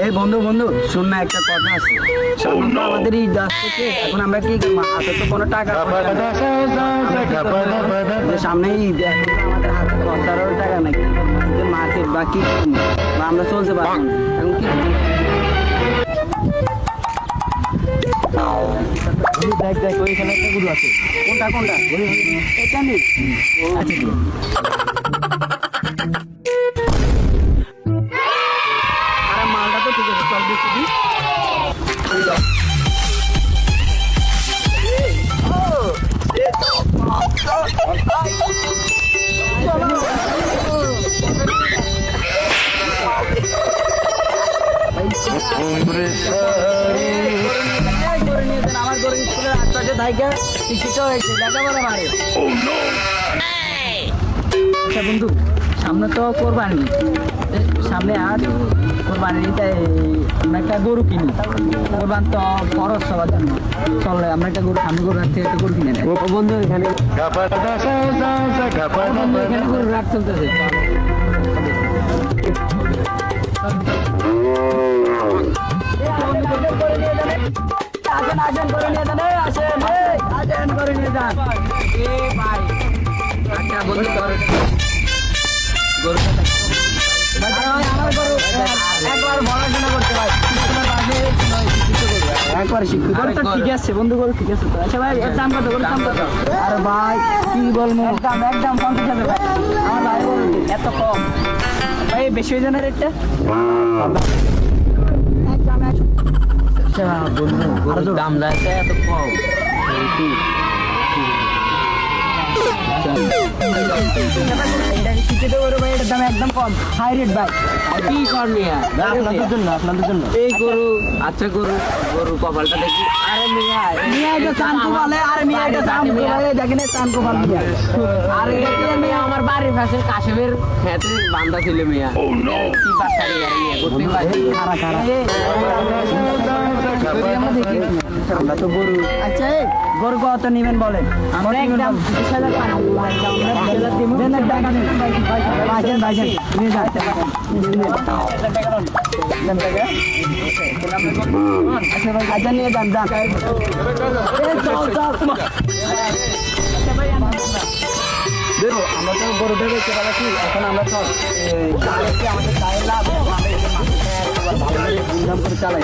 এই বন্ধু বন্ধু শুন না, একটা কথা আছে। সামনে তো আমাদের ঈদ আসছে, এখন আমরা কি করবো? হাতে তো কোনো টাকা পয়সা নেই। যে সামনে ঈদ, এখন তো আমাদের হাতে খরচারও টাকা নাই। কি করবো? ঈদের মার্কেট বা কি করবো? বা আমরা চলতে পারবো না। এখন কি করবো? দেখ দেখ, ওইখানে একটা গরু আছে। কোনটা কোনটা? এটা নেই। আচ্ছা ঠিক আছে। আরে মালটা তো ঠিক আছে, চল দেখি দি। আমার গরু স্কুলের আশপাশে থাইকা শিক্ষিত হয়েছে, লেখাপড়া মারে। আচ্ছা বন্ধু, সামনে তো কোরবানি, সামনে আর কোরবানিতে আমরা একটা গরু কিনি। কোরবান তো খরচ সবার জন্য, চলে আমরা একটা গরু, সামনে গরু রাখতে একটা গরু কিনে নেই। বন্ধু এখানে গরু রাখ চলতেছে। আসেন আসেন করে নিয়ে যান, আসেন আসেন করে নিয়ে যান। ভাই আচ্ছা বন্ধু, গরুটা আমার গরু একবার পড়াশোনা করতে ভাই, একবার শিক্ষিত ঠিক আছে বন্ধু, গরু ঠিক আছে তো। আচ্ছা ভাই, এর দাম কত? গরুর দাম কত? আরে ভাই কি বলবো, একদম একদম 50,000 ভাই। আমার ভাই বলুন এত কম ভাই, বেশি হয়ে যায় না রেটটা? আচ্ছা বন্ধু, গরুর দাম যাচ্ছে এত কম? একদম কম, হাই রেট ভাই। কি করবি আপনাদের জন্য, আপনাদের জন্য এই গরু। আচ্ছা গরু, গরু কপালটা দেখি। আরে মিয়া মিয়া এটা চানকো বলে, আরে মিয়া এটা চানকো বলে, দেখেন চানকো বল মিয়া। আরে এটা মিয়া আমার বাড়ির পাশে কাশেমের খেতে বান্ধা ছিল মিয়া। কি বাচ্চারি গাড়ি নিয়ে করতে পারি, খারা খারা আমরা তো গরু। আচ্ছা এই গরু কত নেবেন বলেন? আমরা একদম 20,000 টাকা দিব। দেন টাকা নেন ভাইজান, ভাইজান নিয়ে যান। আচ্ছা ভাই, আচ্ছা নিয়ে যান যান। দেখো আমরা তো গরু দেখে কি, এখন আমরা তো আমাদের চায়ের লাভ, আমরা ভালো ধুমধাম করে চালাই।